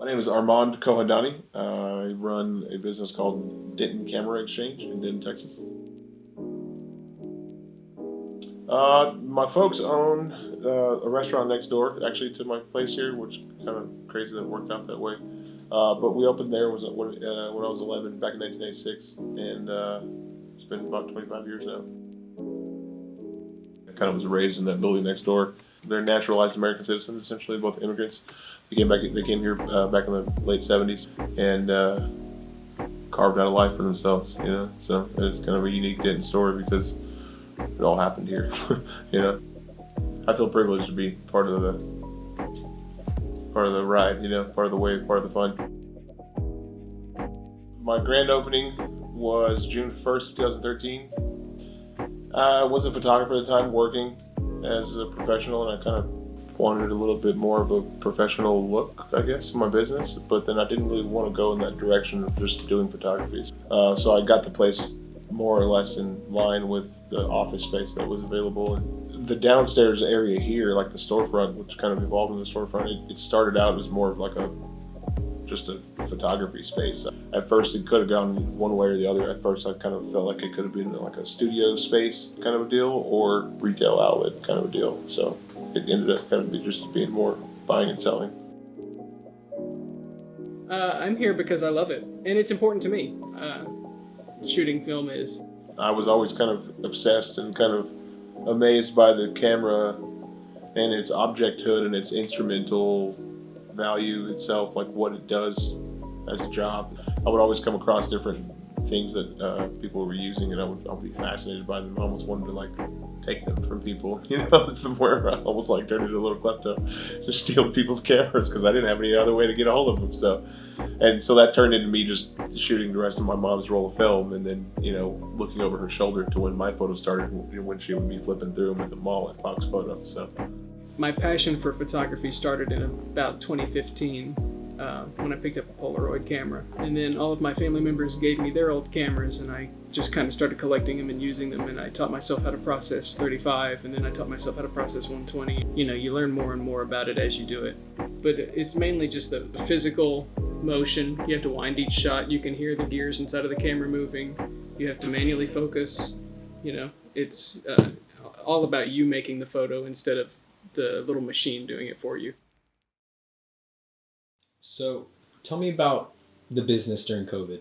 My name is Armand Kohandani. I run a business called Denton Camera Exchange in Denton, Texas. My folks own a restaurant next door, actually, to my place here, which kind of crazy that it worked out that way. But we opened there when I was 11, back in 1986, and it's been about 25 years now. I kind of was raised in that building next door. They're naturalized American citizens, essentially, both immigrants. They came here back in the late 70s and carved out a life for themselves, you know. So it's kind of a unique Denton story because it all happened here, you know. I feel privileged to be part of the ride, you know, part of the wave, part of the fun. My grand opening was June 1st, 2013. I was a photographer at the time, working as a professional, and I kind of wanted a little bit more of a professional look, I guess, in my business, but then I didn't really want to go in that direction of just doing photography. So I got the place more or less in line with the office space that was available. And the downstairs area here, like the storefront, which kind of evolved into the storefront, it started out as more of like just a photography space. At first it could have gone one way or the other. At first I kind of felt like it could have been like a studio space kind of a deal or retail outlet kind of a deal. So it ended up kind of just being more buying and selling. I'm here because I love it, and it's important to me. Shooting film is. I was always kind of obsessed and kind of amazed by the camera and its objecthood and its instrumental value itself, like what it does as a job. I would always come across different things that people were using, and I'll be fascinated by them. I almost wanted to like take them from people, you know, somewhere. I almost like turned into a little klepto, just steal people's cameras because I didn't have any other way to get a hold of them. So that turned into me just shooting the rest of my mom's roll of film, and then, you know, looking over her shoulder to when my photos started, when she would be flipping through them at the mall at Fox Photos. So my passion for photography started in about 2015 when I picked up a Polaroid camera, and then all of my family members gave me their old cameras, and I just kind of started collecting them and using them, and I taught myself how to process 35, and then I taught myself how to process 120. You know, you learn more and more about it as you do it, but it's mainly just the physical motion. You have to wind each shot. You can hear the gears inside of the camera moving. You have to manually focus. You know, it's all about you making the photo instead of the little machine doing it for you. So, tell me about the business during COVID.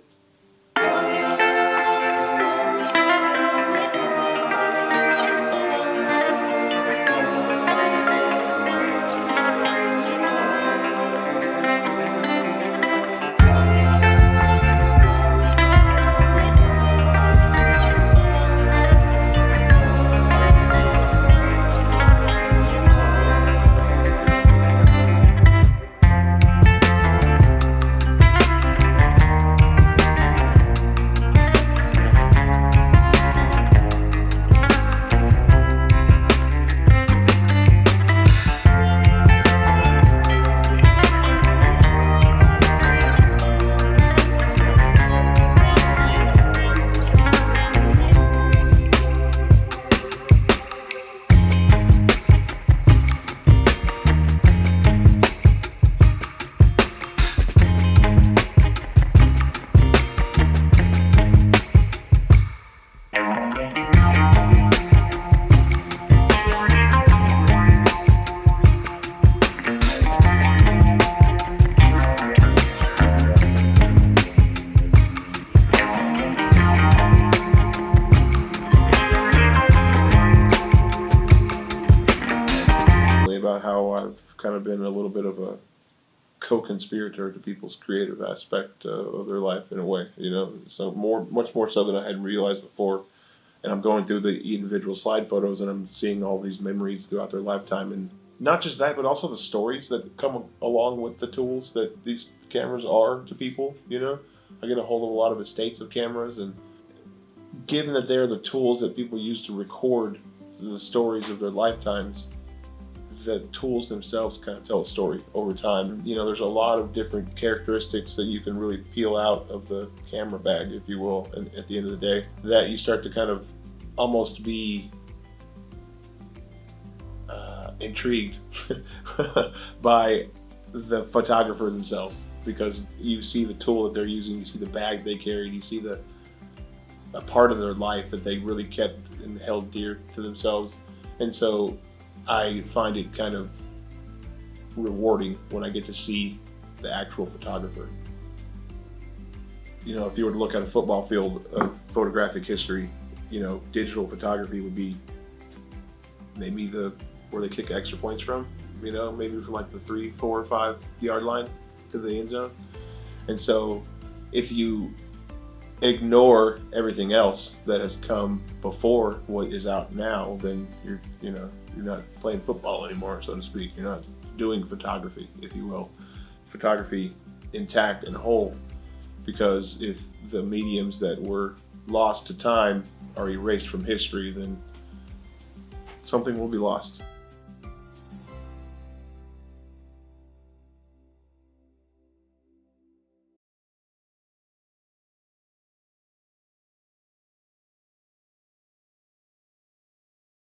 How I've kind of been a little bit of a co-conspirator to people's creative aspect of their life in a way, you know, so much more so than I had realized before. And I'm going through the individual slide photos and I'm seeing all these memories throughout their lifetime, and not just that, but also the stories that come along with the tools that these cameras are to people, you know. I get a hold of a lot of estates of cameras, and given that they're the tools that people use to record the stories of their lifetimes, the tools themselves kind of tell a story over time. You know, there's a lot of different characteristics that you can really peel out of the camera bag, if you will, and at the end of the day, that you start to kind of almost be intrigued by the photographer themselves. because you see the tool that they're using, you see the bag they carried, you see a part of their life that they really kept and held dear to themselves. And so I find it kind of rewarding when I get to see the actual photographer. You know, if you were to look at a football field of photographic history, you know, digital photography would be maybe where they kick extra points from, you know, maybe from like the 3, 4, 5 yard line to the end zone. And so if you ignore everything else that has come before what is out now, then you're not playing football anymore, so to speak. You're not doing photography, if you will. Photography intact and whole, because if the mediums that were lost to time are erased from history, then something will be lost.